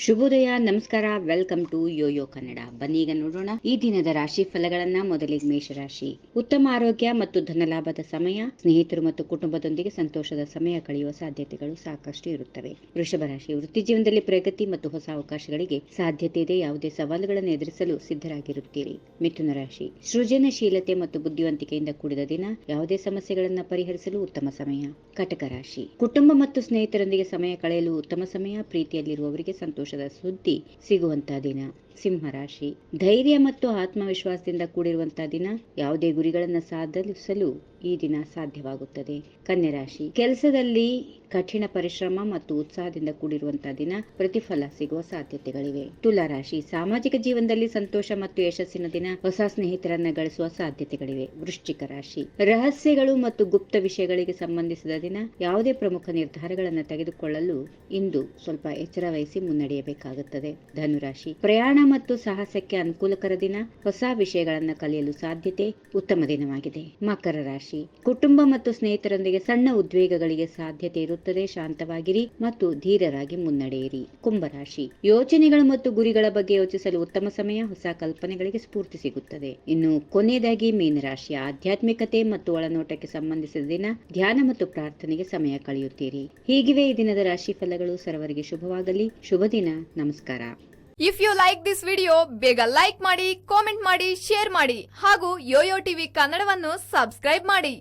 ಶುಭೋದಯ, ನಮಸ್ಕಾರ. Welcome to Yoyo Kannada. ಬನ್ನಿ ಈಗ ನೋಡೋಣ ಈ ದಿನದ ರಾಶಿ ಫಲಗಳನ್ನ. ಮೊದಲಿಗೆ ಮೇಷರಾಶಿ. ಉತ್ತಮ ಆರೋಗ್ಯ ಮತ್ತು ಧನಲಾಭದ ಸಮಯ. ಸ್ನೇಹಿತರು ಮತ್ತು ಕುಟುಂಬದೊಂದಿಗೆ ಸಂತೋಷದ ಸಮಯ ಕಳೆಯುವ ಸಾಧ್ಯತೆಗಳು ಸಾಕಷ್ಟು ಇರುತ್ತವೆ. ವೃಷಭ ರಾಶಿ. ವೃತ್ತಿ ಜೀವನದಲ್ಲಿ ಪ್ರಗತಿ ಮತ್ತು ಹೊಸ ಅವಕಾಶಗಳಿಗೆ ಸಾಧ್ಯತೆ ಇದೆ. ಯಾವುದೇ ಸವಾಲುಗಳನ್ನು ಎದುರಿಸಲು ಸಿದ್ಧರಾಗಿರುತ್ತೀರಿ. ಮಿಥುನ ರಾಶಿ. ಸೃಜನಶೀಲತೆ ಮತ್ತು ಬುದ್ಧಿವಂತಿಕೆಯಿಂದ ಕೂಡಿದ ದಿನ. ಯಾವುದೇ ಸಮಸ್ಯೆಗಳನ್ನು ಪರಿಹರಿಸಲು ಉತ್ತಮ ಸಮಯ. ಕಟಕ ರಾಶಿ. ಕುಟುಂಬ ಮತ್ತು ಸ್ನೇಹಿತರೊಂದಿಗೆ ಸಮಯ ಕಳೆಯಲು ಉತ್ತಮ ಸಮಯ. ಪ್ರೀತಿಯಲ್ಲಿರುವವರಿಗೆ ಸಂತೋಷದ ಸುದ್ದಿ ಸಿಗುವಂತಹ ದಿನ. ಸಿಂಹರಾಶಿ. ಧೈರ್ಯ ಮತ್ತು ಆತ್ಮವಿಶ್ವಾಸದಿಂದ ಕೂಡಿರುವಂತಹ ದಿನ. ಯಾವುದೇ ಗುರಿಗಳನ್ನು ಸಾಧಿಸಲು ಈ ದಿನ ಸಾಧ್ಯವಾಗುತ್ತದೆ. ಕನ್ಯಾ ರಾಶಿ. ಕೆಲಸದಲ್ಲಿ ಕಠಿಣ ಪರಿಶ್ರಮ ಮತ್ತು ಉತ್ಸಾಹದಿಂದ ಕೂಡಿರುವಂತಹ ದಿನ. ಪ್ರತಿಫಲ ಸಿಗುವ ಸಾಧ್ಯತೆಗಳಿವೆ. ತುಲಾ ರಾಶಿ. ಸಾಮಾಜಿಕ ಜೀವನದಲ್ಲಿ ಸಂತೋಷ ಮತ್ತು ಯಶಸ್ಸಿನ ದಿನ. ಹೊಸ ಸ್ನೇಹಿತರನ್ನ ಗಳಿಸುವ ಸಾಧ್ಯತೆಗಳಿವೆ. ವೃಶ್ಚಿಕ ರಾಶಿ. ರಹಸ್ಯಗಳು ಮತ್ತು ಗುಪ್ತ ವಿಷಯಗಳಿಗೆ ಸಂಬಂಧಿಸಿದ ದಿನ. ಯಾವುದೇ ಪ್ರಮುಖ ನಿರ್ಧಾರಗಳನ್ನು ತೆಗೆದುಕೊಳ್ಳಲು ಇಂದು ಸ್ವಲ್ಪ ಎಚ್ಚರ ವಹಿಸಿ ಮುನ್ನಡೆಯಬೇಕಾಗುತ್ತದೆ. ಧನುರಾಶಿ. ಪ್ರಯಾಣ ಮತ್ತು ಸಾಹಸಕ್ಕೆ ಅನುಕೂಲಕರ ದಿನ. ಹೊಸ ವಿಷಯಗಳನ್ನು ಕಲಿಯಲು ಸಾಧ್ಯತೆ. ಉತ್ತಮ ದಿನವಾಗಿದೆ. ಮಕರ ರಾಶಿ. ಕುಟುಂಬ ಮತ್ತು ಸ್ನೇಹಿತರೊಂದಿಗೆ ಸಣ್ಣ ಉದ್ವೇಗಗಳಿಗೆ ಸಾಧ್ಯತೆ ಇರುತ್ತದೆ. ಶಾಂತವಾಗಿರಿ ಮತ್ತು ಧೀರರಾಗಿ ಮುನ್ನಡೆಯಿರಿ. ಕುಂಭರಾಶಿ. ಯೋಚನೆಗಳು ಮತ್ತು ಗುರಿಗಳ ಬಗ್ಗೆ ಯೋಚಿಸಲು ಉತ್ತಮ ಸಮಯ. ಹೊಸ ಕಲ್ಪನೆಗಳಿಗೆ ಸ್ಫೂರ್ತಿ ಸಿಗುತ್ತದೆ. ಇನ್ನು ಕೊನೆಯದಾಗಿ ಮೀನರಾಶಿ. ಆಧ್ಯಾತ್ಮಿಕತೆ ಮತ್ತು ಒಳನೋಟಕ್ಕೆ ಸಂಬಂಧಿಸಿದ ದಿನ. ಧ್ಯಾನ ಮತ್ತು ಪ್ರಾರ್ಥನೆಗೆ ಸಮಯ ಕಳೆಯುತ್ತೀರಿ. ಹೀಗಿವೆ ಈ ದಿನದ ರಾಶಿ ಫಲಗಳು. ಸರ್ವರಿಗೆ ಶುಭವಾಗಲಿ. ಶುಭ ದಿನ. ನಮಸ್ಕಾರ. If you like this video, ಬೇಗ ಲೈಕ್ ಮಾಡಿ, ಕಾಮೆಂಟ್ ಮಾಡಿ, ಶೇರ್ ಮಾಡಿ ಹಾಗೂ ಯೋಯೋ ಟಿವಿ ಕನ್ನಡವನ್ನು ಸಬ್ಸ್ಕ್ರೈಬ್ ಮಾಡಿ.